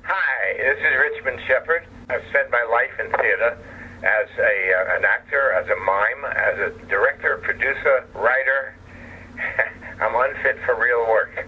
Hi, this is Richmond Shepard. I've spent my life in theater as an actor, as a mime, as a director, producer, writer. I'm unfit for real work,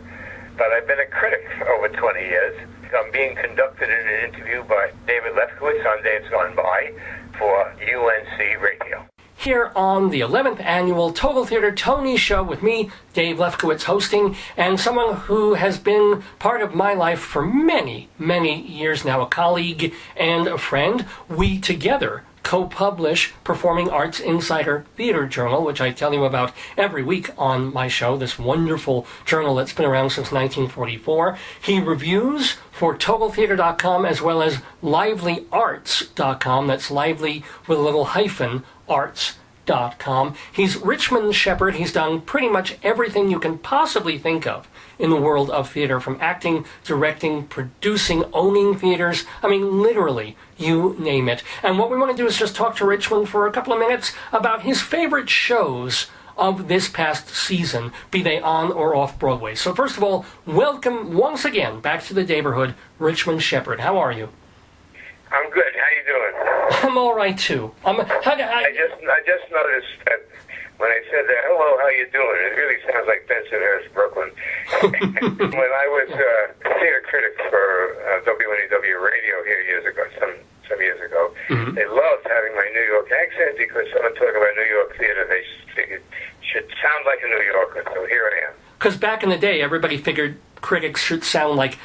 but I've been a critic for over 20 years. I'm being conducted in an interview by David Lefkowitz on Days Gone By for UNC Radio. Here on the 11th Annual Total Theater Tony Show with me, Dave Lefkowitz, hosting, and someone who has been part of my life for many, many years now, a colleague and a friend. We together co-publish Performing Arts Insider Theater Journal, which I tell you about every week on my show, this wonderful journal that's been around since 1944. He reviews for TotalTheater.com as well as LivelyArts.com. That's lively with a little hyphen, arts.com. He's Richmond Shepard. He's done pretty much everything you can possibly think of in the world of theater, from acting, directing, producing, owning theaters. I mean, literally, you name it. And what we want to do is just talk to Richmond for a couple of minutes about his favorite shows of this past season, be they on or off Broadway. So first of all, welcome once again back to the neighborhood, Richmond Shepard. How are you? I'm good. How you doing? I'm all right too. I just noticed that when I said that, hello, how you doing? It really sounds like Bensonhurst, Brooklyn. When I was a theater critic for WNEW Radio here years ago, some years ago, they loved having my New York accent because someone talking about New York theater, they figured should sound like a New Yorker. So here I am. Because back in the day, everybody figured critics should sound like,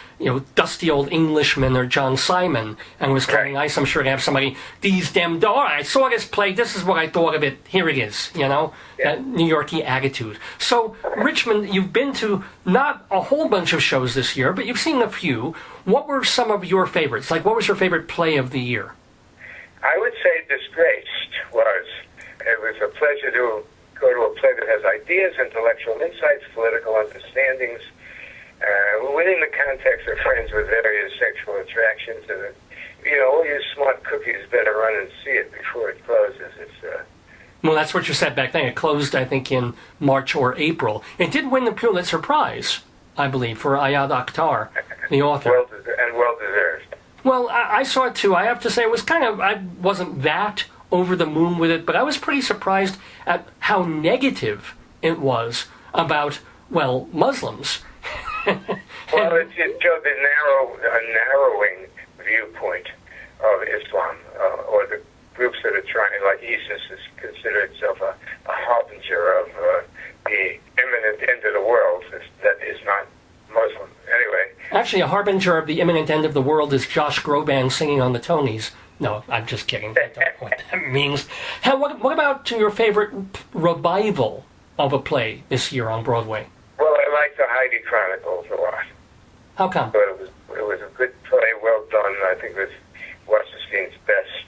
dusty old Englishmen or John Simon, and it was kind of nice, I'm sure, to have somebody, these damn dogs, I saw this play, this is what I thought of it, here it is, that New Yorkie attitude. So, Richmond, you've been to not a whole bunch of shows this year, but you've seen a few. What were some of your favorites? Like, what was your favorite play of the year? I would say Disgraced was. It was a pleasure to go to a play that has ideas, intellectual insights, political understandings, within the context of friends with various sexual attractions, and all you smart cookies better run and see it before it closes. Well, that's what you said back then. It closed, I think, in March or April. It did win the Pulitzer Prize, I believe, for Ayad Akhtar, the author. Well deserved. Well, I saw it too. I have to say, it was I wasn't that over the moon with it, but I was pretty surprised at how negative it was about, Muslims. Well, it showed the narrowing viewpoint of Islam, or the groups that are trying, like ISIS, is considered itself a harbinger of the imminent end of the world that is not Muslim. Anyway. Actually, a harbinger of the imminent end of the world is Josh Groban singing on the Tonys. No, I'm just kidding. I don't know what that means. What about your favorite revival of a play this year on Broadway? Well, I like the Heidi Chronicles a lot. How come? But it was a good play, well done. I think it was Wasserstein's best.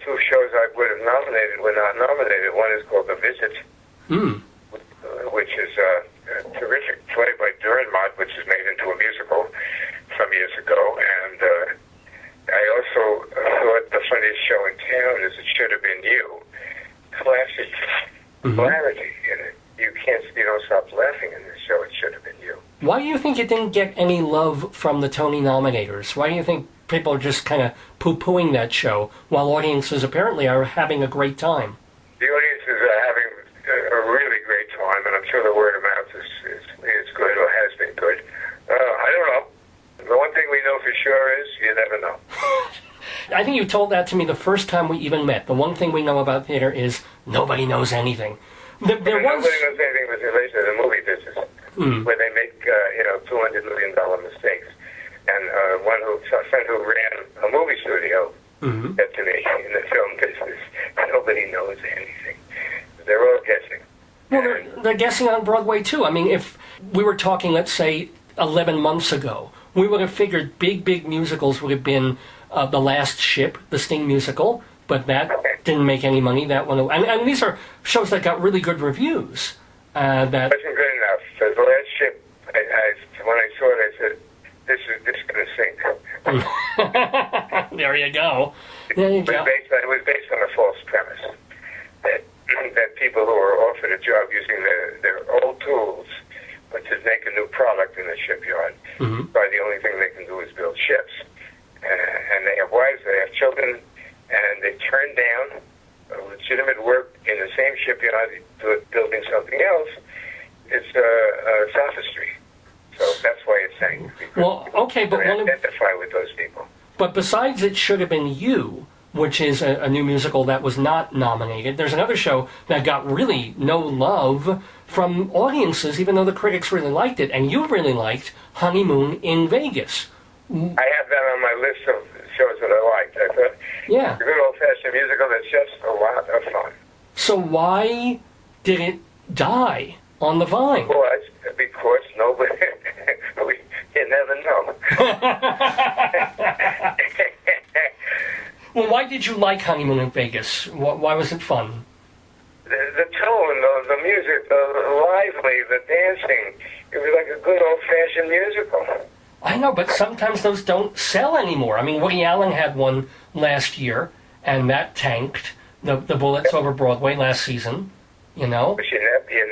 Two shows I would have nominated were not nominated. One is called The Visit, which is a terrific play by Dürrenmatt, which is made into a musical some years ago. And I also thought the funniest show in town is It Should Have Been You. Classic clarity in it. You don't stop laughing in this show. It Should Have Been You. Why do you think it didn't get any love from the Tony nominators? Why do you think people are just kind of poo-pooing that show while audiences apparently are having a great time? The audiences are having a really great time, and I'm sure the word of mouth is good, or has been good. I don't know. The one thing we know for sure is you never know. I think you told that to me the first time we even met. The one thing we know about theater is nobody knows anything. Nobody knows anything with relation to the movie business, where they make $200 million mistakes. And a friend who ran a movie studio said to me, in the film business, nobody knows anything. They're all guessing. Well, they're guessing on Broadway too. I mean, if we were talking, let's say, 11 months ago, we would have figured big musicals would have been The Last Ship, the Sting musical, but that didn't make any money. That one, and these are shows that got really good reviews. That wasn't good enough. The Last Ship, when I saw it, I said, "This is going to sink." There you go. It was based on a false premise that people who are offered a job using their old tools, but to make a new product in the shipyard, the only thing they can do is build ships. shipyard building something else, it's sophistry. So that's why it's saying. Well, okay, but I identify with those people. But besides It Should Have Been You, which is a new musical that was not nominated, there's another show that got really no love from audiences, even though the critics really liked it, and you really liked Honeymoon in Vegas. I have that on my list of shows that I liked. I thought, yeah, a good old-fashioned musical that's just a lot of fun. So why did it die on the vine? Because nobody, you never know. Well, why did you like Honeymoon in Vegas? Why was it fun? The tone, the music, the lively, the dancing. It was like a good old-fashioned musical. I know, but sometimes those don't sell anymore. I mean, Woody Allen had one last year, and that tanked. The Bullets over Broadway last season, you know. But you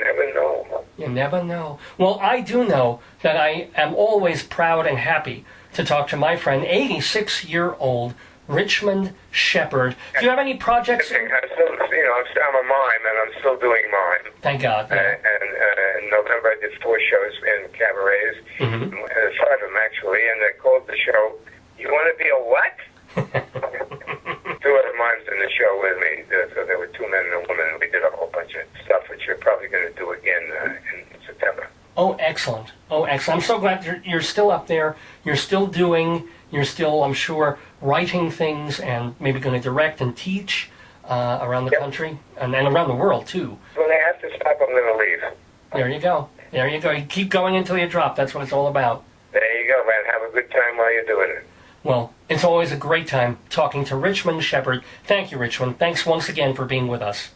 never know. You never know. Well, I do know that I am always proud and happy to talk to my friend, 86-year-old Richmond Shepard. Do you have any projects? I'm a mime, and I'm still doing mime. Thank God. Yeah. And in November, I did 4 shows in cabarets, 5 of them actually, and they called the show, "You Want to Be a What?" 2 other mimes in the show with me. So there were 2 men and a woman, and we did a whole bunch of stuff, which we're probably going to do again in September. Oh, excellent. Oh, excellent. I'm so glad you're still up there. You're still, I'm sure, writing things and maybe going to direct and teach around the country and around the world, too. When I have to stop, I'm going to leave. There you go. There you go. You keep going until you drop. That's what it's all about. There you go, man. Have a good time while you're doing it. Well, it's always a great time talking to Richmond Shepard. Thank you, Richmond. Thanks once again for being with us.